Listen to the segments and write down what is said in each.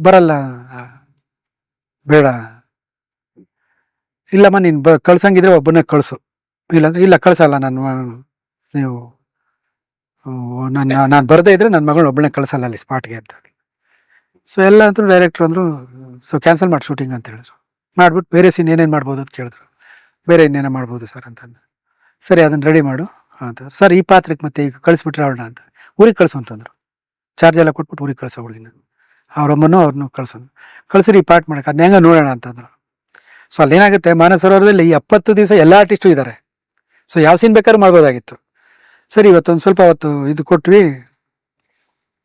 ಬರಲ್ಲ, ಆ, ಬೇಡ, ಇಲ್ಲಮ್ಮ ನೀನು ಕಳ್ಸಂಗಿದ್ರೆ ಒಬ್ಬನೇ ಕಳಿಸು, ಇಲ್ಲಾಂದ್ರೆ ಇಲ್ಲ ಕಳ್ಸಲ್ಲ ನಾನು, ನೀವು ನಾನು ಬರದೇ ಇದ್ರೆ ನನ್ನ ಮಗಳನ್ನ ಒಬ್ಬಳನ್ನೇ ಕಳ್ಸಲ್ಲ ಅಲ್ಲಿ ಸ್ಪಾಟ್ಗೆ ಅಂತ. ಸೊ ಎಲ್ಲ ಅಂತೂ ಡೈರೆಕ್ಟ್ರು ಅಂದರು, ಸೊ ಕ್ಯಾನ್ಸಲ್ ಮಾಡಿ ಶೂಟಿಂಗ್ ಅಂತ ಹೇಳಿದ್ರು. ಮಾಡಿಬಿಟ್ಟು ಬೇರೆ ಸೀನ್ ಏನೇನು ಮಾಡ್ಬೋದು ಅಂತ ಕೇಳಿದ್ರು. ಬೇರೆ ಇನ್ನೇನೋ ಮಾಡ್ಬೋದು ಸರ್ ಅಂತಂದು. ಸರಿ ಅದನ್ನು ರೆಡಿ ಮಾಡು ಅಂತಂದ್ರು. ಸರ್ ಈ ಪಾತ್ರಕ್ಕೆ ಮತ್ತೆ ಈಗ ಕಳಿಸ್ಬಿಟ್ರೆ ಅವಳನ್ನ ಅಂತ, ಊರಿಗೆ ಕಳಿಸು ಅಂತಂದರು. ಚಾರ್ಜ್ ಎಲ್ಲ ಕೊಟ್ಬಿಟ್ಟು ಊರಿಗೆ ಕಳಿಸೋ ಹುಡುಗಿನ, ಅವರಮ್ಮನೂ ಅವ್ರನ್ನೂ ಕಳ್ಸೋದು. ಕಳಿಸ್ರಿ ಈ ಪಾರ್ಟ್ ಮಾಡೋಕೆ, ಅದನ್ನ ಹೆಂಗೆ ನೋಡೋಣ ಅಂತಂದ್ರು. ಸೊ ಅಲ್ಲೇನಾಗುತ್ತೆ, ಮಾನಸರೋವರದಲ್ಲಿ 70 ದಿವಸ ಎಲ್ಲ ಆರ್ಟಿಸ್ಟು ಇದ್ದಾರೆ. ಸೊ ಯಾವ ಸೀನ್ ಬೇಕಾದ್ರೂ ಮಾಡ್ಬೋದಾಗಿತ್ತು. ಸರಿ ಇವತ್ತೊಂದು ಸ್ವಲ್ಪ ಹೊತ್ತು ಇದು ಕೊಟ್ವಿ.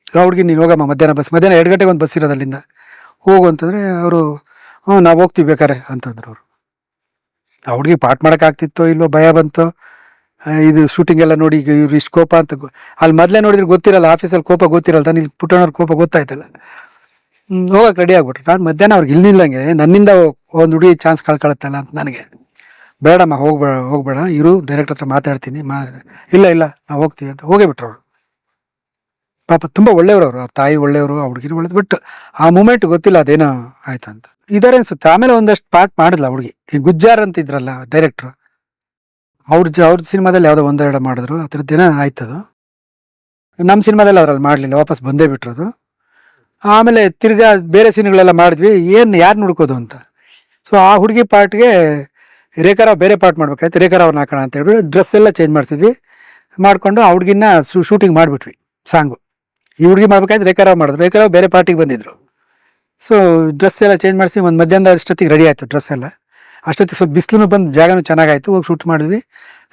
ಹುಡುಗಿ ನೀನು ಹೋಗಮ್ಮ, ಮಧ್ಯಾಹ್ನ 2 ಗಂಟೆಗೆ ಒಂದು ಬಸ್ ಇರೋದು ಅಲ್ಲಿಂದ, ಹೋಗು ಅಂತಂದರೆ ಅವರು ಹ್ಞೂ ನಾವು ಹೋಗ್ತೀವಿ ಬೇಕಾರೆ ಅಂತಂದ್ರು ಅವರು. ಆ ಹುಡುಗಿ ಪಾಠ ಮಾಡೋಕ್ಕಾಗ್ತಿತ್ತೋ ಇಲ್ಲೋ ಭಯ ಬಂತು. ಇದು ಶೂಟಿಂಗ್ ಎಲ್ಲ ನೋಡಿ ಈಗ ಇವ್ರು ಇಷ್ಟು ಕೋಪ ಅಂತ ಅಲ್ಲಿ ಮೊದಲೇ ನೋಡಿದ್ರೆ ಗೊತ್ತಿರಲ್ಲ, ಆಫೀಸಲ್ಲಿ ಕೋಪ ಗೊತ್ತಿರಲ್ಲ ತಾನು, ಇಲ್ಲಿ ಪುಟ್ಟಣ್ಣವ್ರ ಕೋಪ ಗೊತ್ತಾಯ್ತಲ್ಲ. ಹೋಗಕ್ಕೆ ರೆಡಿ ಆಗ್ಬಿಟ್ರು. ನಾನು ಮಧ್ಯಾಹ್ನ ಅವ್ರಿಗೆ ಇಲ್ಲಿಲ್ಲಂಗೆ ನನ್ನಿಂದ ಒಂದು ಹುಡುಗಿ ಚಾನ್ಸ್ ಕಳ್ಕೊಳತ್ತಲ್ಲ ಅಂತ ನನಗೆ, ಬೇಡಮ್ಮ ಹೋಗ್ಬೇಡ ಇರು, ಡೈರೆಕ್ಟರ್ ಹತ್ರ ಮಾತಾಡ್ತೀನಿ. ಇಲ್ಲ ನಾವು ಹೋಗ್ತೀವಿ ಅಂತ ಹೋಗೇ ಬಿಟ್ರು ಅವರು. ಪಾಪ ತುಂಬ ಒಳ್ಳೆಯವರು ಅವರು, ಅವ್ರ ತಾಯಿ ಒಳ್ಳೆಯವರು, ಆ ಹುಡುಗಿರು ಒಳ್ಳೇದು. ಬಟ್ ಆ ಮೂಮೆಂಟ್ ಗೊತ್ತಿಲ್ಲ ಅದೇನೋ ಆಯ್ತಂತ ಇದಾರೆ ಅನ್ಸುತ್ತೆ. ಆಮೇಲೆ ಒಂದಷ್ಟು ಪಾರ್ಟ್ ಮಾಡಿದ್ಲ ಹುಡುಗಿ. ಈ ಗುಜ್ಜಾರ್ ಅಂತ ಇದ್ರಲ್ಲ ಡೈರೆಕ್ಟ್ರು, ಅವ್ರ ಸಿನಿಮಾದಲ್ಲಿ ಯಾವುದೋ 1-2 ಮಾಡಿದ್ರು, ಆ ಥರದ್ದೇನೋ ಆಯ್ತದು. ನಮ್ಮ ಸಿನಿಮಾದಲ್ಲಿ ಅದ್ರಲ್ಲಿ ಮಾಡಲಿಲ್ಲ, ವಾಪಸ್ ಬಂದೇ ಬಿಟ್ರದು. ಆಮೇಲೆ ತಿರ್ಗಾ ಬೇರೆ ಸೀನ್ಗಳೆಲ್ಲ ಮಾಡಿದ್ವಿ, ಯಾರು ನೋಡ್ಕೋದು ಅಂತ. ಸೊ ಆ ಹುಡುಗಿ ಪಾರ್ಟ್ಗೆ ರೇಖಾರಾವ್ ಬೇರೆ ಪಾರ್ಟ್ ಮಾಡ್ಬೇಕಾಯ್ತು, ರೇಖಾರಾವ್ನ ಹಾಕೋಣ ಅಂತ ಹೇಳ್ಬಿಟ್ಟು ಡ್ರೆಸ್ ಎಲ್ಲ ಚೇಂಜ್ ಮಾಡಿಸಿದ್ವಿ. ಮಾಡಿಕೊಂಡು ಆ ಹುಡುಗಿನ ಶೂಟಿಂಗ್ ಮಾಡಿಬಿಟ್ವಿ ಸಾಂಗು. ಈ ಹುಡುಗಿ ಮಾಡ್ಬೇಕಾಯ್ತು, ರೇಖಾರಾವ್ ಮಾಡಿದ್ರು. ರೇಖಾರಾವ್ ಬೇರೆ ಪಾರ್ಟಿಗೆ ಬಂದಿದ್ರು. ಸೊ ಡ್ರೆಸ್ ಎಲ್ಲ ಚೇಂಜ್ ಮಾಡಿಸಿ ಒಂದು ಮಧ್ಯಾಹ್ನದ ಅಷ್ಟೊತ್ತಿಗೆ ರೆಡಿ ಆಯಿತು ಡ್ರೆಸ್ ಎಲ್ಲ. ಅಷ್ಟೊತ್ತಿಗೆ ಸ್ವಲ್ಪ ಬಿಸಿಲು ಬಂದು ಜಾಗನೂ ಚೆನ್ನಾಗಾಯಿತು, ಹೋಗಿ ಶೂಟ್ ಮಾಡಿದ್ವಿ.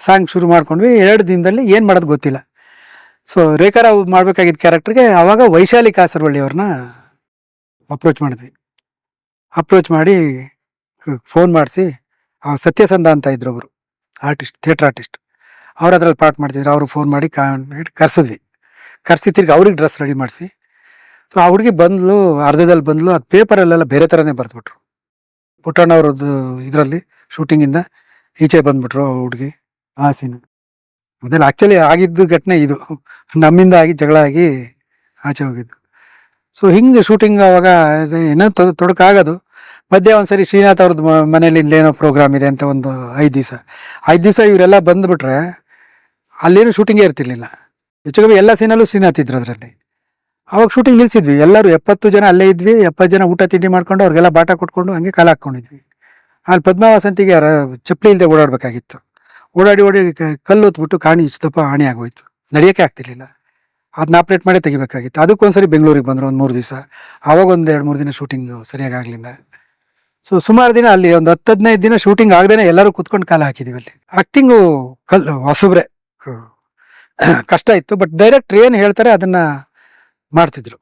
ಸಾಂಗ್ ಶುರು ಮಾಡ್ಕೊಂಡ್ವಿ. 2 ದಿನದಲ್ಲಿ ಏನು ಮಾಡೋದು ಗೊತ್ತಿಲ್ಲ. ಸೊ ರೇಖಾರಾವ್ ಮಾಡಬೇಕಾಗಿದ್ದ ಕ್ಯಾರೆಕ್ಟರ್ಗೆ ಆವಾಗ ವೈಶಾಲಿ ಕಾಸರವಳ್ಳಿ ಅವ್ರನ್ನ ಅಪ್ರೋಚ್ ಮಾಡಿ ಫೋನ್ ಮಾಡಿಸಿ, ಸತ್ಯಸಂಧ ಅಂತ ಇದ್ರು ಒಬ್ಬರು ಆರ್ಟಿಸ್ಟ್, ಥಿಯೇಟ್ರ್ ಆರ್ಟಿಸ್ಟ್, ಅವ್ರು ಅದ್ರಲ್ಲಿ ಪಾರ್ಟ್ ಮಾಡ್ತಿದ್ರು. ಅವ್ರಿಗೆ ಫೋನ್ ಮಾಡಿ ಕರೆಸಿ ತಿರ್ಗಿ ಅವ್ರಿಗೆ ಡ್ರೆಸ್ ರೆಡಿ ಮಾಡಿಸಿ. ಸೊ ಆ ಹುಡುಗಿ ಬಂದ್ಲು, ಅರ್ಧದಲ್ಲಿ ಬಂದ್ಲು. ಅದು ಪೇಪರಲ್ಲೆಲ್ಲ ಬೇರೆ ಥರನೇ ಬರೆದ್ಬಿಟ್ರು. ಪುಟ್ಟಣ್ಣವ್ರದ್ದು ಇದರಲ್ಲಿ ಶೂಟಿಂಗಿಂದ ಈಚೆ ಬಂದ್ಬಿಟ್ರು ಆ ಹುಡುಗಿ. ಆ ಸೀನ್ ಅದೆಲ್ಲ ಆ್ಯಕ್ಚುಲಿ ಆಗಿದ್ದು ಘಟನೆ ಇದು, ನಮ್ಮಿಂದ ಆಗಿ ಜಗಳ ಆಗಿ ಆಚೆ ಹೋಗಿದ್ದು. ಸೊ ಹಿಂಗೆ ಶೂಟಿಂಗ್ ಅವಾಗ ಏನೋ ತೊಡಕಾಗೋದು. ಮಧ್ಯೆ ಒಂದ್ಸರಿ ಶ್ರೀನಾಥ್ ಅವ್ರದ್ದು ಮನೇಲಿ ಇಲ್ಲೇನೋ ಪ್ರೋಗ್ರಾಮ್ ಇದೆ ಅಂತ ಒಂದು 5 ದಿವಸ ಇವರೆಲ್ಲ ಬಂದುಬಿಟ್ರೆ ಅಲ್ಲೇನು ಶೂಟಿಂಗೇ ಇರ್ತಿರ್ಲಿಲ್ಲ. ಹೆಚ್ಚು ಕಮ್ಮಿ ಎಲ್ಲ ಸೀನಲ್ಲೂ ಶ್ರೀನಾಥ್ ಇದ್ರು ಅದರಲ್ಲಿ. ಅವಾಗ ಶೂಟಿಂಗ್ ನಿಲ್ಸಿದ್ವಿ. ಎಲ್ಲರೂ 70 ಜನ ಅಲ್ಲೇ ಇದ್ವಿ. 70 ಜನ ಊಟ ತಿಂಡಿ ಮಾಡ್ಕೊಂಡು ಅವ್ರಿಗೆಲ್ಲ ಬಾಟ ಕೊಟ್ಕೊಂಡು ಹಂಗೆ ಕಾಲ ಹಾಕ್ಕೊಂಡಿದ್ವಿ. ಅಲ್ಲಿ ಪದ್ಮಾವಸಂತಿಗೆ ಚಪ್ಪಲಿ ಇಲ್ಲದೆ ಓಡಾಡಬೇಕಾಗಿತ್ತು. ಓಡಾಡಿ ಕಲ್ಲು ಹೊತ್ಬಿಟ್ಟು ಕಾಣಿ ಇಷ್ಟಪ್ಪ ಹಾನಿ ಆಗೋಯ್ತು, ನಡೆಯೋಕ್ಕೆ ಆಗ್ತಿರ್ಲಿಲ್ಲ. ಅದನ್ನ ಆಪ್ರೇಟ್ ಮಾಡೇ ತೆಗಿಬೇಕಾಗಿತ್ತು. ಅದಕ್ಕೊಂದ್ಸರಿ ಬೆಂಗಳೂರಿಗೆ ಬಂದರು ಒಂದು 3 ದಿವಸ. ಆವಾಗ ಒಂದು 2-3 ದಿನ ಶೂಟಿಂಗು ಸರಿಯಾಗಿ ಆಗಲಿಲ್ಲ. ಸೊ ಸುಮಾರು ದಿನ ಅಲ್ಲಿ ಒಂದು 10-15 ದಿನ ಶೂಟಿಂಗ್ ಆಗದೇನೆ ಎಲ್ಲರೂ ಕುತ್ಕೊಂಡು ಕಾಲ ಹಾಕಿದ್ದೀವಿ ಅಲ್ಲಿ. ಆ್ಯಕ್ಟಿಂಗು ಹೊಸಬ್ರೆ, ಕಷ್ಟ ಇತ್ತು. ಬಟ್ ಡೈರೆಕ್ಟ್ರ್ ಏನು ಹೇಳ್ತಾರೆ ಅದನ್ನು ಮಾಡಿದ್ರು.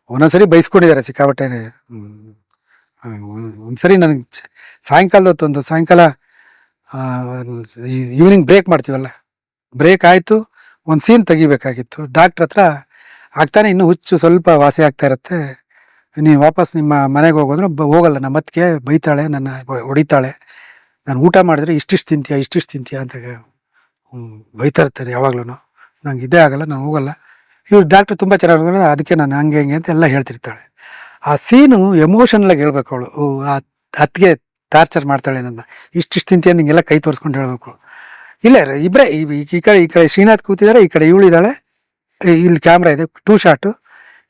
ಒಂದೊಂದ್ಸರಿ ಬೈಸ್ಕೊಂಡಿದ್ದಾರೆ ಸಿಕ್ಕಾಬಟ್ಟೆ. ಒಂದ್ಸರಿ ನನಗೆ ಸಾಯಂಕಾಲ ಈವ್ನಿಂಗ್ ಬ್ರೇಕ್ ಮಾಡ್ತೀವಲ್ಲ, ಬ್ರೇಕ್ ಆಯಿತು, ಒಂದು ಸೀನ್ ತೆಗಿಬೇಕಾಗಿತ್ತು. ಡಾಕ್ಟ್ರ್ ಹತ್ರ ಆಗ್ತಾನೆ ಇನ್ನೂ ಹುಚ್ಚು ಸ್ವಲ್ಪ ವಾಸಿ ಆಗ್ತಾ ಇರುತ್ತೆ, ನೀವು ವಾಪಸ್ ನಿಮ್ಮ ಮನೆಗೆ ಹೋಗೋದ್ರೆ ಹೋಗಲ್ಲ, ನಮ್ಮ ಅತ್ತಿಗೆ ಬೈತಾಳೆ, ನನ್ನ ಹೊಡಿತಾಳೆ, ನಾನು ಊಟ ಮಾಡಿದ್ರೆ ಇಷ್ಟಿಷ್ಟು ತಿಂತೀಯ ಅಂತ ಬೈತಾ ಇರ್ತಾರೆ ಯಾವಾಗ್ಲೂ. ನಂಗೆ ಇದೇ ಆಗಲ್ಲ, ನಾನು ಹೋಗಲ್ಲ. ಇವ್ರು ಡಾಕ್ಟ್ರು ತುಂಬ ಚೆನ್ನಾಗಿ, ಅದಕ್ಕೆ ನಾನು ಹಂಗೆ ಅಂತ ಎಲ್ಲ ಹೇಳ್ತಿರ್ತಾಳೆ. ಆ ಸೀನು ಎಮೋಷನಲಾಗಿ ಹೇಳ್ಬೇಕು ಅವಳು. ಆ ಅತ್ತಿಗೆ ಟಾರ್ಚರ್ ಮಾಡ್ತಾಳೆ ನನ್ನ, ಇಷ್ಟಿಷ್ಟು ತಿಂತೀಯ ನಿಂಗೆಲ್ಲ ಕೈ ತೋರಿಸ್ಕೊಂಡು ಹೇಳಬೇಕು. ಇಲ್ಲ ಇಬ್ಬರೇ, ಈ ಕಡೆ ಶ್ರೀನಾಥ್ ಕೂತಿದ್ದಾರೆ, ಈ ಕಡೆ ಇವಳಿದ್ದಾಳೆ, ಇಲ್ಲಿ ಕ್ಯಾಮ್ರಾ ಇದೆ, 2 ಶಾಟು.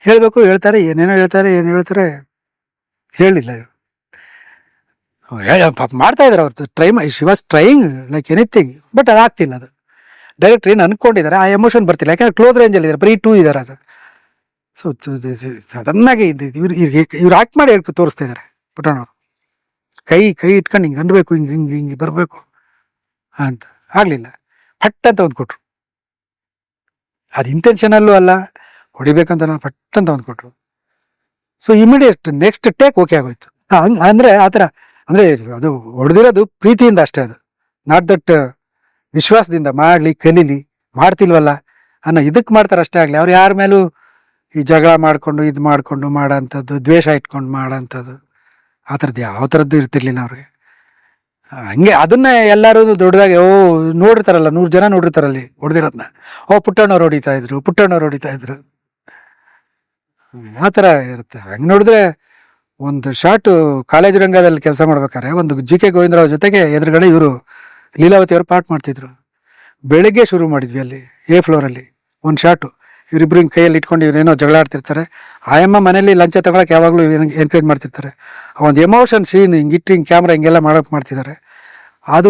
ಹೇಳಬೇಕು, ಹೇಳ್ತಾರೆ, ಏನು ಹೇಳ್ತಾರೆ ಹೇಳಿಲ್ಲ. ಪಾಪ ಮಾಡ್ತಾ ಇದ್ದಾರೆ ಅವ್ರದ್ದು she was trying like anything, but ಅದಾಗ್ತಿಲ್ಲ. ಅದು ಡೈರೆಕ್ಟ್ ಏನು ಅನ್ಕೊಂಡಿದ್ದಾರೆ, ಆ ಎಮೋಷನ್ ಬರ್ತಿಲ್ಲ. ಯಾಕಂದ್ರೆ ಕ್ಲೋಸ್ ರೇಂಜಲ್ಲಿ ಇದ್ದಾರೆ, ಬರೀ 2 ಇದ್ದಾರೆ ಅದು. ಸೊ ಸಡನ್ನಾಗಿ ಇವ್ರು ಆಕ್ಟ್ ಮಾಡಿ ತೋರಿಸ್ತಾ ಇದ್ದಾರೆ ಪುಟ್ಟಣ್ಣವ್ರು. ಕೈ ಇಟ್ಕೊಂಡು ಹಿಂಗೆ ಅನ್ಬೇಕು, ಹಿಂಗೆ ಬರಬೇಕು ಅಂತ ಆಗಲಿಲ್ಲ. ಫಟ್ ಅಂತ ಒಂದು ಕೊಟ್ರು. ಅದು ಇಂಟೆನ್ಷನಲ್ಲೂ ಅಲ್ಲ, ಹೊಡಿಬೇಕಂತ ನಾನು ಫಟ್ ಅಂತ ಒಂದು ಕೊಟ್ರು. So immediate next take okay ಆಗೋಯ್ತು. ಅಂದರೆ ಆ ಥರ, ಅಂದರೆ ಅದು ಹೊಡೆದಿರೋದು ಪ್ರೀತಿಯಿಂದ ಅಷ್ಟೇ, ಅದು ನಾಟ್ ದಟ್ ವಿಶ್ವಾಸದಿಂದ ಕಲೀಲಿ, ಮಾಡ್ತಿಲ್ವಲ್ಲ ಅನ್ನೋ ಇದಕ್ಕೆ ಮಾಡ್ತಾರೆ ಅಷ್ಟೇ. ಆಗಲಿ ಅವ್ರು ಯಾರ ಮೇಲೂ ಈ ಜಗಳ ಮಾಡಿಕೊಂಡು ಮಾಡೋಂಥದ್ದು, ದ್ವೇಷ ಇಟ್ಕೊಂಡು ಮಾಡೋಂಥದ್ದು, ಆ ಥರದ್ದು ಯಾವ ಥರದ್ದು ಇರ್ತಿರ್ಲಿಲ್ಲ ಅವ್ರಿಗೆ. ಹಂಗೆ ಅದನ್ನ ಎಲ್ಲರೂ ದೊಡ್ಡದಾಗಿ ನೋಡಿರ್ತಾರಲ್ಲ, 100 ಜನ ನೋಡಿರ್ತಾರಲ್ಲಿ ಹೊಡೆದಿರೋದನ್ನ. ಪುಟ್ಟಣ್ಣವ್ರು ಹೊಡಿತಾ ಇದ್ರು. ಆ ಥರ ಇರುತ್ತೆ. ಹಂಗೆ ನೋಡಿದ್ರೆ ಒಂದು ಶಾರ್ಟು ಕಾಲೇಜ್ ರಂಗದಲ್ಲಿ ಕೆಲಸ ಮಾಡ್ಬೇಕಾದ್ರೆ ಒಂದು GK ಗೋವಿಂದರಾವ್ ಜೊತೆಗೆ ಎದುರುಗಡೆ ಇವರು ಲೀಲಾವತಿ ಅವರು ಪಾಠ ಮಾಡ್ತಿದ್ರು. ಬೆಳಿಗ್ಗೆ ಶುರು ಮಾಡಿದ್ವಿ ಅಲ್ಲಿ A ಫ್ಲೋರಲ್ಲಿ ಒಂದು ಶಾರ್ಟು. ಇವರಿಬ್ರು ಹಿಂಗೆ ಕೈಯಲ್ಲಿ ಇಟ್ಕೊಂಡು ಇವರೇನೋ ಜಗಳ ಆಡ್ತಿರ್ತಾರೆ. ಆಯಮ್ಮ ಮನೇಲಿ ಲಂಚ ತಗೊಳಕ್ಕೆ ಯಾವಾಗಲೂ ಎನ್ಕರೇಜ್ ಮಾಡ್ತಿರ್ತಾರೆ. ಆ ಒಂದು ಎಮೋಷನ್ ಸೀನ್ ಹಿಂಗಿಟ್ಟು ಹಿಂಗೆ ಕ್ಯಾಮ್ರಾ ಹಿಂಗೆಲ್ಲ ಮಾಡೋಕೆ ಮಾಡ್ತಿದ್ದಾರೆ. ಅದು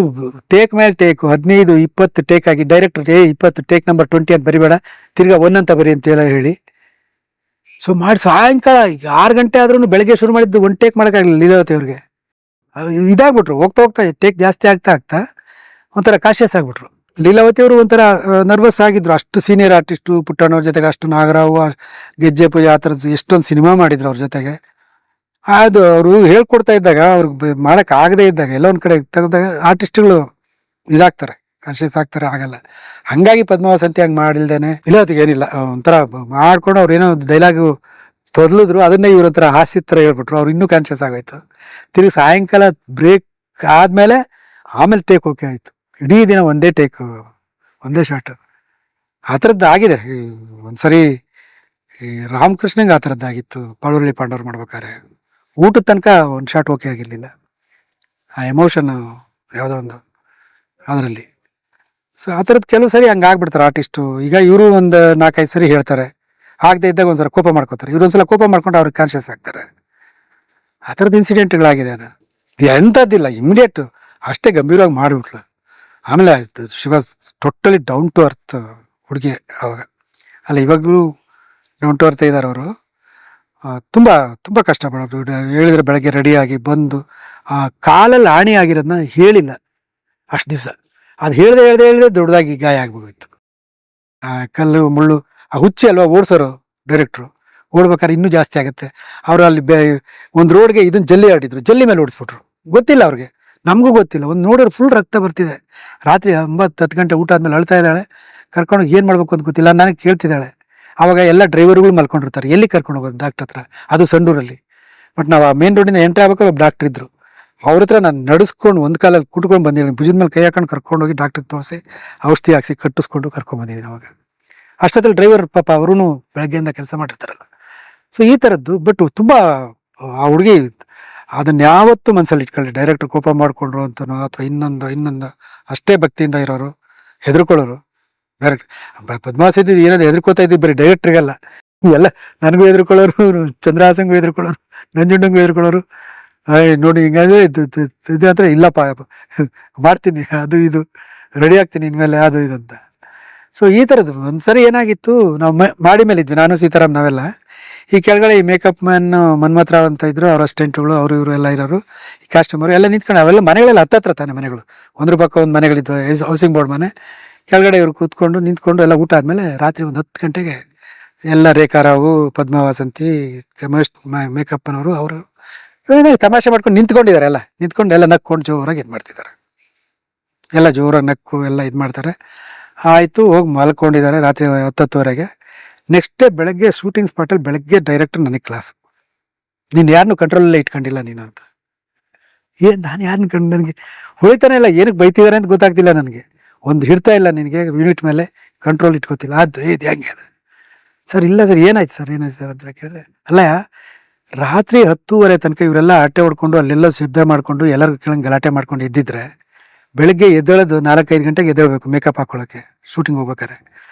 ಟೇಕ್ ಮೇಲೆ ಟೇಕು 15-20 ಟೇಕ್ ಆಗಿ ಡೈರೆಕ್ಟರ್ 20 ಟೇಕ್ ನಂಬರ್ 20 ಅಂತ ಬರಿಬೇಡ, ತಿರ್ಗಾ 1 ಅಂತ ಬರಿ ಅಂತೆಲ್ಲ ಹೇಳಿ ಸೊ ಮಾಡಿ ಸಾಯಂಕಾಲ 6 ಗಂಟೆ ಆದ್ರೂ ಬೆಳಗ್ಗೆ ಶುರು ಮಾಡಿದ್ದು 1 ಟೇಕ್ ಮಾಡೋಕ್ಕಾಗಲಿಲ್ಲ ಲೀಲಾವತಿ ಅವ್ರಿಗೆ. ಇದಾಗ್ಬಿಟ್ರು. ಹೋಗ್ತಾ ಹೋಗ್ತಾ ಟೇಕ್ ಜಾಸ್ತಿ ಆಗ್ತಾ ಒಂಥರ ಕಾಶಿಯಸ್ ಆಗ್ಬಿಟ್ರು. ಲೀಲಾವತಿ ಅವರು ಒಂಥರ ನರ್ವಸ್ ಆಗಿದ್ರು. ಅಷ್ಟು ಸೀನಿಯರ್ ಆರ್ಟಿಸ್ಟು, ಪುಟ್ಟಣ್ಣವ್ರ ಜೊತೆಗೆ ಅಷ್ಟು ನಾಗರಾವು, ಗೆಜ್ಜೆ ಪೂಜೆ ಆ ಥರದ್ದು ಎಷ್ಟೊಂದು ಸಿನಿಮಾ ಮಾಡಿದ್ರು ಅವ್ರ ಜೊತೆಗೆ. ಅದು ಅವರು ಹೇಳ್ಕೊಡ್ತಾ ಇದ್ದಾಗ ಅವ್ರಿಗೆ ಮಾಡಕ್ ಆಗದೆ ಇದ್ದಾಗ ಎಲ್ಲ ಒಂದ್ ಕಡೆ ತೆಗೆದಾಗ ಆರ್ಟಿಸ್ಟ್ಗಳು ಇದಾಗ್ತಾರೆ, ಕಾನ್ಶಿಯಸ್ ಆಗ್ತಾರೆ. ಆಗಲ್ಲ. ಹಂಗಾಗಿ ಪದ್ಮಾವಸಂತಿ ಹಂಗೆ ಮಾಡಿಲ್ದೇನೆ ಇಲ್ಲ ಏನಿಲ್ಲ ಒಂಥರ ಮಾಡ್ಕೊಂಡು ಅವ್ರು ಏನೋ ಡೈಲಾಗು ತೊದಲಿದ್ರು, ಅದನ್ನೇ ಇವ್ರ ಹತ್ರ ಹಾಸ್ಯ ಥರ ಹೇಳ್ಬಿಟ್ರು. ಅವ್ರು ಇನ್ನೂ ಕಾನ್ಶಿಯಸ್ ಆಗೋಯ್ತು. ತಿರುಗಿ ಸಾಯಂಕಾಲ ಬ್ರೇಕ್ ಆದ್ಮೇಲೆ ಆಮೇಲೆ ಟೇಕ್ ಓಕೆ ಆಯ್ತು. ಇಡೀ ದಿನ ಒಂದೇ ಟೇಕ್, ಒಂದೇ ಶಾಟ್. ಆ ಥರದ್ದು ಆಗಿದೆ. ಒಂದ್ಸರಿ ಈ ರಾಮಕೃಷ್ಣಂಗೆ ಆ ಥರದ್ದಾಗಿತ್ತು. ಪಳವಳ್ಳಿ ಪಾಂಡವ್ರು ಮಾಡ್ಬೇಕಾರೆ ಊಟದ ತನಕ ಒಂದು ಶಾಟ್ ಓಕೆ ಆಗಿರ್ಲಿಲ್ಲ. ಆ ಎಮೋಷನ್ ಯಾವುದೋ ಒಂದು ಅದರಲ್ಲಿ. ಸೊ ಆ ಥರದ್ದು ಕೆಲವು ಸರಿ ಹಂಗೆ ಆಗ್ಬಿಡ್ತಾರೆ ಆರ್ಟಿಸ್ಟು. ಈಗ ಇವರು ಒಂದು 4-5 ಸರಿ ಹೇಳ್ತಾರೆ, ಆಗದೆ ಇದ್ದಾಗ ಒಂದ್ಸಲ ಕೋಪ ಮಾಡ್ಕೋತಾರೆ. ಇವ್ರು ಒಂದ್ಸಲ ಕೋಪ ಮಾಡ್ಕೊಂಡು ಅವ್ರಿಗೆ ಕಾನ್ಶಿಯಸ್ ಆಗ್ತಾರೆ. ಆ ಥರದ್ದು ಇನ್ಸಿಡೆಂಟ್ಗಳಾಗಿದೆ. ಅದು ಎಂಥದ್ದಿಲ್ಲ, ಇಮಿಡಿಯೇಟ್ ಅಷ್ಟೇ ಗಂಭೀರವಾಗಿ ಮಾಡಿಬಿಟ್ಲು. ಆಮೇಲೆ she was totally down to earth ಹುಡುಗಿ ಅವಾಗ. ಅಲ್ಲ, ಇವಾಗಲೂ ಡೌನ್ ಟು ಅರ್ತ್ ಇದ್ದಾರೆ ಅವರು. ತುಂಬ ತುಂಬ ಕಷ್ಟಪಡೋದು. ಹೇಳಿದ್ರೆ ಬೆಳಗ್ಗೆ ರೆಡಿಯಾಗಿ ಬಂದು ಆ ಕಾಲಲ್ಲಿ ಆಣಿ ಆಗಿರೋದನ್ನ ಹೇಳಿಲ್ಲ ಅಷ್ಟು ದಿವಸ. ಅದು ಹೇಳ್ದೆ ದೊಡ್ಡದಾಗಿ ಗಾಯ ಆಗ್ಬೋಗಿತ್ತು. ಆ ಕಲ್ಲು ಮುಳ್ಳು ಆ ಹುಚ್ಚಿ ಅಲ್ವಾ ಓಡಿಸೋರು ಡೈರೆಕ್ಟ್ರು. ಓಡ್ಬೇಕಾದ್ರೆ ಇನ್ನೂ ಜಾಸ್ತಿ ಆಗುತ್ತೆ. ಅವರು ಅಲ್ಲಿ ಒಂದು ರೋಡ್ಗೆ ಇದನ್ನ ಜಲ್ಲಿ ಆಡಿದ್ರು, ಜಲ್ಲಿ ಮೇಲೆ ಓಡಿಸ್ಬಿಟ್ರು. ಗೊತ್ತಿಲ್ಲ ಅವ್ರಿಗೆ, ನಮಗೂ ಗೊತ್ತಿಲ್ಲ. ಒಂದು ನೋಡಿದ್ರೆ ಫುಲ್ ರಕ್ತ ಬರ್ತಿದೆ. ರಾತ್ರಿ 9-10 ಗಂಟೆ ಊಟ ಆದ್ಮೇಲೆ ಅಳ್ತಾ ಇದ್ದಾಳೆ. ಕರ್ಕೊಂಡು ಏನು ಮಾಡ್ಬೇಕು ಅಂತ ಗೊತ್ತಿಲ್ಲ. ನನಗೆ ಕೇಳ್ತಿದ್ದಾಳೆ. ಆವಾಗ ಎಲ್ಲ ಡ್ರೈವರ್ಗಳು ಮಲ್ಕೊಂಡಿರ್ತಾರೆ. ಎಲ್ಲಿ ಕರ್ಕೊಂಡು ಹೋಗೋದು ಡಾಕ್ಟರ್ ಹತ್ರ? ಅದು ಸಂಡೂರಲ್ಲಿ. ಬಟ್ ನಾವು ಆ ಮೇನ್ ರೋಡಿಂದ ಎಂಟ್ರಿ ಆಗ್ಬೇಕು. ಒಬ್ಬ ಡಾಕ್ಟರ್ ಇದ್ರು. ಅವ್ರ ಹತ್ರ ನಾನು ನಡೆಸ್ಕೊಂಡು ಒಂದು ಕಾಲಲ್ಲಿ ಕುಟ್ಕೊಂಡು ಬಂದಿದ್ದೀನಿ. ಭುಜದ ಮೇಲೆ ಕೈ ಹಾಕೊಂಡು ಕರ್ಕೊಂಡೋಗಿ ಡಾಕ್ಟ್ರಿಗೆ ತೋರಿಸಿ ಔಷಧಿ ಹಾಕ್ಸಿ ಕಟ್ಟಿಸ್ಕೊಂಡು ಕರ್ಕೊಂಡ್ಬಂದಿದ್ದೀನಿ ಅವಾಗ. ಅಷ್ಟೊತ್ತಲ್ಲಿ ಡ್ರೈವರ್ ಪಾಪ ಅವರು ಬೆಳಗ್ಗೆಯಿಂದ ಕೆಲಸ ಮಾಡಿರ್ತಾರಲ್ಲ. ಸೊ ಈ ಥರದ್ದು. ಬಟ್ ತುಂಬ ಆ ಹುಡುಗಿ ಅದನ್ನ ಯಾವತ್ತೂ ಮನಸ್ಸಲ್ಲಿ ಇಟ್ಕೊಳ್ಳಿ. ಡೈರೆಕ್ಟರ್ ಕೋಪ ಮಾಡ್ಕೊಂಡ್ರು ಅಂತನೋ ಅಥವಾ ಇನ್ನೊಂದು ಅಷ್ಟೇ ಭಕ್ತಿಯಿಂದ ಇರೋರು, ಹೆದರ್ಕೊಳ್ಳೋರು ಡೈರೆಕ್ಟ್. ಪದ್ಮಾವಸಂತಿ ಏನಾದ್ರು ಹೆದರ್ಕೋತಾ ಇದ್ದೀವಿ ಬರೀ ಡೈರೆಕ್ಟ್ರಿಗಲ್ಲ, ಎಲ್ಲ ನನಗೂ ಹೆದರ್ಕೊಳ್ಳೋರು, ಚಂದ್ರಹಾಸಂಗೂ ಹೆದರ್ಕೊಳ್ಳೋರು, ನಂಜುಂಡಂಗೂ ಹೆದರ್ಕೊಳ್ಳೋರು. ನೋಡಿ ಹಿಂಗಾದ್ರೆ ಇದು ಹತ್ರ ಇಲ್ಲಪ್ಪ ಮಾಡ್ತೀನಿ, ಅದು ಇದು ರೆಡಿ ಆಗ್ತೀನಿ ಇನ್ಮೇಲೆ ಅದು ಇದು ಅಂತ. ಸೊ ಈ ಥರದ್ದು ಒಂದ್ಸರಿ ಏನಾಗಿತ್ತು, ನಾವು ಮಾಡಿ ಮೇಲೆ ಇದ್ವಿ ನಾನು ಸೀತಾರಾಮ್ ನಾವೆಲ್ಲ. ಈ ಕೆಳಗಡೆ ಈ ಮೇಕಪ್ ಮ್ಯಾನ್ ಮನ್ಮಥರಾವ್ ಅಂತ ಇದ್ರು, ಅವ್ರ ಅಸಿಸ್ಟೆಂಟ್ಗಳು ಅವರು ಇವರು ಎಲ್ಲ ಇರೋರು, ಈ ಕಾಸ್ಟ್ಯೂಮರು ಎಲ್ಲ ನಿಂತ್ಕೊಂಡು. ಅವೆಲ್ಲ ಮನೆಗಳೆಲ್ಲ ಹತ್ತತ್ರ ತಾನೆ ಮನೆಗಳು, ಒಂದ್ರ ಪಕ್ಕ ಒಂದು ಮನೆಗಳಿದ್ದು, ಹೌಸಿಂಗ್ ಬೋರ್ಡ್ ಮನೆ. ಕೆಳಗಡೆ ಇವರು ಕೂತ್ಕೊಂಡು ನಿಂತ್ಕೊಂಡು ಎಲ್ಲ ಊಟ ಆದಮೇಲೆ ರಾತ್ರಿ ಒಂದು 10 ಗಂಟೆಗೆ ಎಲ್ಲ ರೇಖಾರಾವು, ಪದ್ಮಾವಸಂತಿ, ಮೇಕಪ್ಪನವರು ಅವರು ತಮಾಷೆ ಮಾಡ್ಕೊಂಡು ನಿಂತ್ಕೊಂಡಿದ್ದಾರೆ. ಎಲ್ಲ ನಿಂತ್ಕೊಂಡು ಎಲ್ಲ ನಕ್ಕೊಂಡು ಜೋರಾಗಿ ಇದು ಮಾಡ್ತಿದ್ದಾರೆ. ಎಲ್ಲ ಜೋರಾಗಿ ನಕ್ಕು ಎಲ್ಲ ಇದು ಮಾಡ್ತಾರೆ. ಆಯಿತು, ಹೋಗಿ ಮಲ್ಕೊಂಡಿದ್ದಾರೆ ರಾತ್ರಿ 10-10ವರೆಗೆ. ನೆಕ್ಸ್ಟ್ ಡೇ ಬೆಳಗ್ಗೆ ಶೂಟಿಂಗ್ ಸ್ಪಾಟಲ್ಲಿ ಬೆಳಗ್ಗೆ ಡೈರೆಕ್ಟರ್ ನನಗೆ ಕ್ಲಾಸ್. ನೀನು ಯಾರನ್ನೂ ಕಂಟ್ರೋಲಲ್ಲೇ ಇಟ್ಕೊಂಡಿಲ್ಲ ನೀನು ಅಂತ. ನಾನು ಯಾರನ್ನ ಕಂಡು ನನಗೆ ಹೊಳಿತಾನೆ ಇಲ್ಲ, ಏನಕ್ಕೆ ಬೈತಿದ್ದಾರೆ ಅಂತ ಗೊತ್ತಾಗ್ತಿಲ್ಲ ನನಗೆ. ಒಂದು ಹಿಡ್ತಾ ಇಲ್ಲ ನಿನಗೆ ಯೂನಿಟ್ ಮೇಲೆ ಕಂಟ್ರೋಲ್ ಇಟ್ಕೋತಿಲ್ಲ. ಅದು ಇದು ಹೆಂಗೆ ಅದು ಸರ್? ಇಲ್ಲ ಸರ್, ಏನಾಯ್ತು ಸರ್ ಅಂತ ಕೇಳಿದ್ರೆ, ಅಲ್ಲ ರಾತ್ರಿ 10:30 ತನಕ ಇವರೆಲ್ಲ ಆಟೆ ಹೊಡ್ಕೊಂಡು ಅಲ್ಲೆಲ್ಲ ಶಬ್ದ ಮಾಡ್ಕೊಂಡು ಎಲ್ಲರಿಗೂ ಕೆಳಗೆ ಗಲಾಟೆ ಮಾಡ್ಕೊಂಡು ಎದ್ದಿದ್ರೆ ಬೆಳಗ್ಗೆ ಎದ್ದೇಳೋದು 4-5 ಗಂಟೆಗೆ ಎದ್ದೇಳಬೇಕು ಮೇಕಪ್ ಹಾಕೊಳ್ಳೋಕ್ಕೆ ಶೂಟಿಂಗ್ ಹೋಗ್ಬೇಕಾರೆ.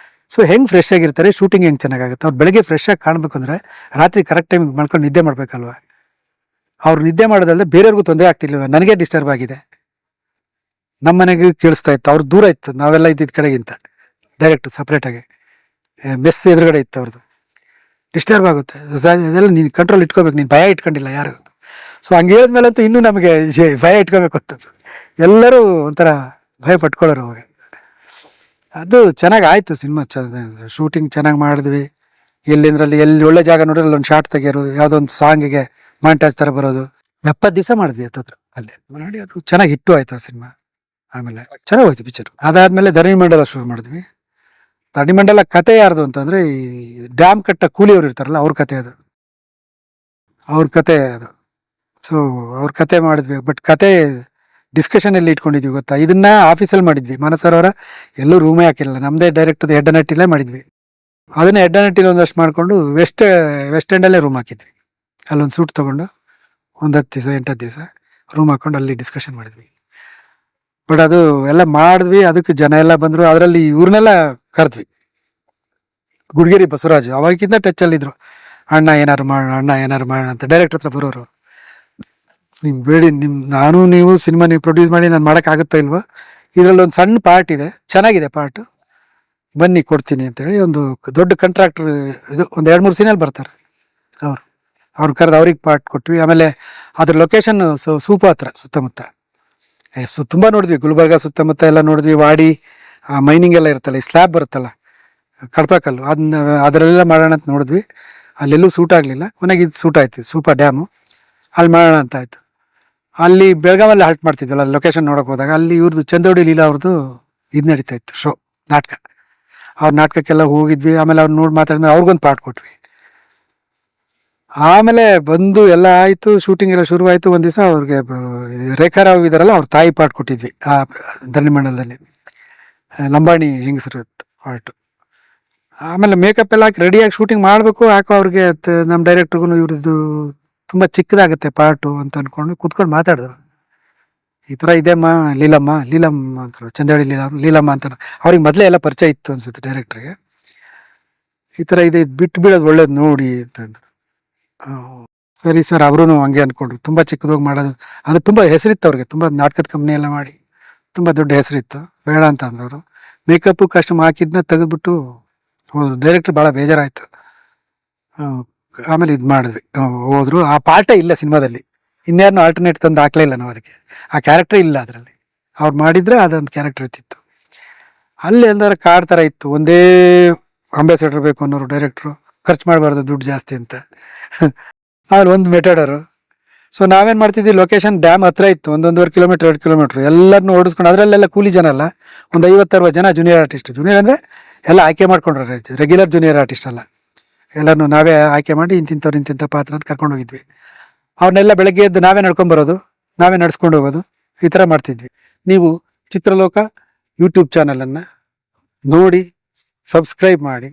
ಸೊ ಹೆಂಗೆ ಫ್ರೆಶ್ ಆಗಿರ್ತಾರೆ, ಶೂಟಿಂಗ್ ಹೆಂಗೆ ಚೆನ್ನಾಗುತ್ತೆ. ಅವ್ರು ಬೆಳಗ್ಗೆ ಫ್ರೆಶ್ ಆಗಿ ಕಾಣಬೇಕು ಅಂದರೆ ರಾತ್ರಿ ಕರೆಕ್ಟ್ ಟೈಮಿಗೆ ಮಾಡ್ಕೊಂಡು ನಿದ್ದೆ ಮಾಡ್ಬೇಕಲ್ವ. ಅವ್ರು ನಿದ್ದೆ ಮಾಡೋದಲ್ಲದೆ ಬೇರೆಯವ್ರಿಗೂ ತೊಂದರೆ ಆಗ್ತಿರ್ಲಿಲ್ಲ, ನನಗೆ ಡಿಸ್ಟರ್ಬ್ ಆಗಿದೆ. ನಮ್ಮ ಮನೆಗೆ ಕೇಳಿಸ್ತಾ ಇತ್ತು, ಅವ್ರು ದೂರ ಇತ್ತು, ನಾವೆಲ್ಲ ಇದ್ದಿದ್ದ ಕಡೆಗಿಂತ ಡೈರೆಕ್ಟ್ ಸಪ್ರೇಟಾಗಿ ಮೆಸ್ ಎದುರುಗಡೆ ಇತ್ತು ಅವ್ರದ್ದು. ಡಿಸ್ಟರ್ಬ್ ಆಗುತ್ತೆ ಅದೆಲ್ಲ. ನೀನು ಕಂಟ್ರೋಲ್ ಇಟ್ಕೋಬೇಕು, ನೀನು ಭಯ ಇಟ್ಕೊಂಡಿಲ್ಲ ಯಾರು. ಸೊ ಹಂಗೆ ಹೇಳಿದ್ಮೇಲಂತೂ ಇನ್ನೂ ನಮಗೆ ಭಯ ಇಟ್ಕೋಬೇಕು ಅಂತ ಎಲ್ಲರೂ ಒಂಥರ ಭಯ ಪಟ್ಕೊಳ್ಳೋರು ಅವಾಗ. ಅದು ಚೆನ್ನಾಗಿ ಆಯಿತು ಸಿನಿಮಾ. ಶೂಟಿಂಗ್ ಚೆನ್ನಾಗಿ ಮಾಡಿದ್ವಿ. ಎಲ್ಲಿಂದ್ರಲ್ಲಿ ಎಲ್ಲಿ ಒಳ್ಳೆ ಜಾಗ ನೋಡಿದ್ರೆ ಅಲ್ಲೊಂದು ಶಾರ್ಟ್ ತೆಗಿಯೋರು, ಯಾವುದೋ ಒಂದು ಸಾಂಗಿಗೆ ಮಾಂಟಾಜ್ ಥರ ಬರೋದು. 70 ದಿವಸ ಮಾಡಿದ್ವಿ ಹತ್ತತ್ರ ಅಲ್ಲೇ ಮಾಡಿ. ಅದು ಚೆನ್ನಾಗಿ ಹಿಟ್ಟು ಆಯ್ತು ಆ ಸಿನಿಮಾ. ಆಮೇಲೆ ಚೆನ್ನಾಗಿ ಹೋಯ್ತು ಪಿಕ್ಚರ್. ಅದಾದಮೇಲೆ ಧರಣಿ ಮಂಡಲ ಶುರು ಮಾಡಿದ್ವಿ. ಧರಣಿ ಮಂಡಲ ಕತೆ ಯಾರ್ದು ಅಂತಂದರೆ, ಈ ಡ್ಯಾಮ್ ಕಟ್ಟ ಕೂಲಿಯವರು ಇರ್ತಾರಲ್ಲ ಅವ್ರ ಕತೆ ಅದು, ಅವ್ರ ಕತೆ ಅದು. ಸೊ ಅವ್ರ ಕತೆ ಮಾಡಿದ್ವಿ. ಬಟ್ ಕತೆ ಡಿಸ್ಕಷನ್ ಎಲ್ಲಿ ಇಟ್ಕೊಂಡಿದ್ವಿ ಗೊತ್ತಾ? ಇದನ್ನ ಆಫೀಸಲ್ಲಿ ಮಾಡಿದ್ವಿ. ಮಾನಸರೋವರ ಎಲ್ಲೂ ರೂಮೇ ಹಾಕಿಲ್ಲ, ನಮ್ಮದೇ ಡೈರೆಕ್ಟ್ ಹೆಡ್ ನಟ್ಟಿಲ್ಲೇ ಮಾಡಿದ್ವಿ. ಅದನ್ನೇ ಹೆಡ್ ಆ್ಯಂಡ್ ಟೀಲ್ ಒಂದಷ್ಟು ಮಾಡಿಕೊಂಡು ವೆಸ್ಟ್ ಎಂಡಲ್ಲೇ ರೂಮ್ ಹಾಕಿದ್ವಿ. ಅಲ್ಲೊಂದು ಸೂಟ್ ತೊಗೊಂಡು ಒಂದು 10 ದಿವಸ 8 ದಿವಸ ರೂಮ್ ಹಾಕೊಂಡು ಅಲ್ಲಿ ಡಿಸ್ಕಷನ್ ಮಾಡಿದ್ವಿ. ಬಟ್ ಅದು ಎಲ್ಲ ಮಾಡಿದ್ವಿ. ಅದಕ್ಕೆ ಜನ ಎಲ್ಲ ಬಂದರು. ಅದರಲ್ಲಿ ಇವ್ರನ್ನೆಲ್ಲ ಕರೆದ್ವಿ. ಗುಡ್ಗೇರಿ ಬಸವರಾಜು ಅವಾಗಿಂದ ಟಚ್ಚಲ್ಲಿದ್ದರು. ಅಣ್ಣ ಏನಾರು ಮಾಡೋಣ ಅಂತ ಡೈರೆಕ್ಟರ್ ಹತ್ರ ಬರೋರು. ನಿಮ್ ಬೇಡಿ, ನಾನು ನೀವು ಸಿನಿಮಾ ನೀವು ಪ್ರೊಡ್ಯೂಸ್ ಮಾಡಿ ನಾನು ಮಾಡೋಕ್ಕಾಗುತ್ತಾ ಇಲ್ವಾ, ಇದರಲ್ಲಿ ಒಂದು ಸಣ್ಣ ಪಾರ್ಟ್ ಇದೆ, ಚೆನ್ನಾಗಿದೆ ಪಾರ್ಟು, ಬನ್ನಿ ಕೊಡ್ತೀನಿ ಅಂತೇಳಿ ಒಂದು ದೊಡ್ಡ ಕಾಂಟ್ರಾಕ್ಟರ್, ಇದು ಒಂದು 2-3 ಸೀನಲ್ಲಿ ಬರ್ತಾರೆ ಅವ್ರು ಕರೆದು ಅವ್ರಿಗೆ ಪಾರ್ಟ್ ಕೊಟ್ವಿ. ಆಮೇಲೆ ಅದ್ರ ಲೊಕೇಶನ್ ಸೂಪ ಹತ್ರ ಸುತ್ತಮುತ್ತ ತುಂಬ ನೋಡಿದ್ವಿ. ಗುಲ್ಬರ್ಗ ಸುತ್ತಮುತ್ತ ಎಲ್ಲ ನೋಡಿದ್ವಿ. ವಾಡಿ ಮೈನಿಂಗ್ ಎಲ್ಲ ಇರುತ್ತಲ್ಲ, ಈ ಸ್ಲ್ಯಾಬ್ ಬರುತ್ತಲ್ಲ ಕಡ್ಪಕಲ್ಲು, ಅದರಲ್ಲೆಲ್ಲ ಮಾಡೋಣ ಅಂತ ನೋಡಿದ್ವಿ. ಅಲ್ಲೆಲ್ಲೂ ಸೂಟ್ ಆಗಲಿಲ್ಲ. ಕೊನೆಗೆ ಇದು ಸೂಟ್ ಆಯ್ತು, ಸೂಪ ಡ್ಯಾಮು, ಅಲ್ಲಿ ಮಾಡೋಣ ಅಂತ ಆಯಿತು. ಅಲ್ಲಿ ಬೆಳಗಾವಲ್ಲಿ ಹಾಲ್ಟ್ ಮಾಡ್ತಿದ್ವಲ್ಲ ಲೊಕೇಶನ್ ನೋಡೋಕೆ ಹೋದಾಗ, ಅಲ್ಲಿ ಇವ್ರದ್ದು ಚಂದೋಡಿ ಲೀಲಾ ಅವ್ರದ್ದು ಇದು ನಡೀತಾ ಇತ್ತು ಶೋ, ನಾಟಕ. ಅವ್ರ ನಾಟಕಕ್ಕೆಲ್ಲ ಹೋಗಿದ್ವಿ. ಆಮೇಲೆ ಅವ್ರು ನೋಡಿ ಮಾತಾಡಿದ್ಮೇಲೆ ಅವ್ರಿಗೊಂದು ಪಾರ್ಟ್ ಕೊಟ್ವಿ. ಆಮೇಲೆ ಬಂದು ಎಲ್ಲ ಆಯಿತು, ಶೂಟಿಂಗ್ ಎಲ್ಲ ಶುರುವಾಯಿತು. ಒಂದು ದಿವಸ ಅವ್ರಿಗೆ ರೇಖಾರಾವ್ ಇದಾರಲ್ಲ, ಅವ್ರ ತಾಯಿ ಪಾರ್ಟ್ ಕೊಟ್ಟಿದ್ವಿ ಆ ಧರಣಿಮಂಡಲದಲ್ಲಿ, ಲಂಬಾಣಿ ಹೆಂಗಸರು ಪಾರ್ಟು. ಆಮೇಲೆ ಮೇಕಪ್ ಎಲ್ಲ ಹಾಕಿ ರೆಡಿಯಾಗಿ ಶೂಟಿಂಗ್ ಮಾಡಬೇಕು. ಯಾಕೋ ಅವ್ರಿಗೆ ನಮ್ಮ ಡೈರೆಕ್ಟ್ರಿಗೂ ಇವ್ರದ್ದು ತುಂಬ ಚಿಕ್ಕದಾಗುತ್ತೆ ಪಾರ್ಟು ಅಂತ ಅಂದ್ಕೊಂಡು ಕೂತ್ಕೊಂಡು ಮಾತಾಡಿದ್ರು. ಈ ಥರ ಇದೆಮ್ಮ ಲೀಲಮ್ಮ ಅಂತಾರೆ, ಚಂದೋಡಿ ಲೀಲಮ್ಮ ಅಂತಾರೆ. ಅವ್ರಿಗೆ ಮೊದಲೇ ಎಲ್ಲ ಪರಿಚಯ ಇತ್ತು ಅನ್ಸುತ್ತೆ ಡೈರೆಕ್ಟ್ರಿಗೆ. ಈ ಥರ ಇದೆ, ಬಿಟ್ಟು ಬೀಳೋದು ಒಳ್ಳೇದು ನೋಡಿ ಅಂತಂದ್ರು. ಸರಿ ಸರ್, ಅವರು ಹಂಗೆ ಅಂದ್ಕೊಂಡ್ರು. ತುಂಬ ಚಿಕ್ಕದೋಗಿ ಮಾಡೋದು ಅಂದರೆ ತುಂಬ ಹೆಸರಿತ್ತು ಅವ್ರಿಗೆ, ತುಂಬ ನಾಟಕದ ಕಂಪ್ನಿ ಎಲ್ಲ ಮಾಡಿ ತುಂಬ ದೊಡ್ಡ ಹೆಸರಿತ್ತು. ಬೇಡ ಅಂತ ಅಂದ್ರು ಅವರು. ಮೇಕಪ್ಪು ಕಸ್ಟಮ್ ಹಾಕಿದ್ನ ತೆಗೆದ್ಬಿಟ್ಟು ಡೈರೆಕ್ಟ್ರ್ ಭಾಳ ಬೇಜಾರಾಯಿತು. ಆಮೇಲೆ ಇದು ಮಾಡಿದ್ವಿ, ಹೋದ್ರು. ಆ ಪಾರ್ಟೇ ಇಲ್ಲ ಸಿನಿಮಾದಲ್ಲಿ, ಇನ್ಯಾರನ್ನೂ ಆಲ್ಟರ್ನೇಟ್ ತಂದು ಹಾಕ್ಲೇ ಇಲ್ಲ ನಾವು ಅದಕ್ಕೆ. ಆ ಕ್ಯಾರೆಕ್ಟರ್ ಇಲ್ಲ ಅದರಲ್ಲಿ. ಅವ್ರು ಮಾಡಿದ್ರೆ ಅದೊಂದು ಕ್ಯಾರೆಕ್ಟರ್ ಇರ್ತಿತ್ತು. ಅಲ್ಲಿ ಎಲ್ಲಾರ ಕಾರ್ಡ್ ಥರ ಇತ್ತು, ಒಂದೇ ಅಂಬಾಸಿಡರ್ ಬೇಕು ಅನ್ನೋರು ಡೈರೆಕ್ಟ್ರು, ಖರ್ಚು ಮಾಡಬಾರ್ದು ದುಡ್ಡು ಜಾಸ್ತಿ ಅಂತ. ಆಮೇಲೆ ಒಂದು ಮೆಟಡರು. ಸೊ ನಾವೇನು ಮಾಡ್ತಿದ್ವಿ, ಲೊಕೇಶನ್ ಡ್ಯಾಮ್ ಹತ್ರ ಇತ್ತು, 1-1.5 ಕಿಲೋಮೀಟ್ರ್ 2 ಕಿಲೋಮೀಟ್ರ್ ಎಲ್ಲರನ್ನೂ ಓಡಿಸ್ಕೊಂಡು. ಅದರಲ್ಲೆಲ್ಲ ಕೂಲಿ ಜನ ಅಲ್ಲ, ಒಂದು 50-60 ಜನ ಜೂನಿಯರ್ ಆರ್ಟಿಸ್ಟ್. ಜೂನಿಯರ್ ಅಂದರೆ ಎಲ್ಲ ಆಯ್ಕೆ ಮಾಡ್ಕೊಂಡ್ರೆ, ರೆಗ್ಯುಲರ್ ಜೂನಿಯರ್ ಆರ್ಟಿಸ್ಟ್ ಅಲ್ಲ, ಎಲ್ಲರನ್ನೂ ನಾವೇ ಆಯ್ಕೆ ಮಾಡಿ ಇಂತಿಂಥ ಪಾತ್ರ ಅಂತ ಕರ್ಕೊಂಡು ಹೋಗಿದ್ವಿ. ಅವ್ರನ್ನೆಲ್ಲ ಬೆಳಗ್ಗೆ ಎದ್ದು ನಾವೇ ನಡ್ಕೊಂಬರೋದು, ನಾವೇ ನಡ್ಸ್ಕೊಂಡು ಹೋಗೋದು, ಈ ಥರ ಮಾಡ್ತಿದ್ವಿ. ನೀವು ಚಿತ್ರಲೋಕ ಯೂಟ್ಯೂಬ್ ಚಾನಲನ್ನು ನೋಡಿ, ಸಬ್ಸ್ಕ್ರೈಬ್ ಮಾಡಿ.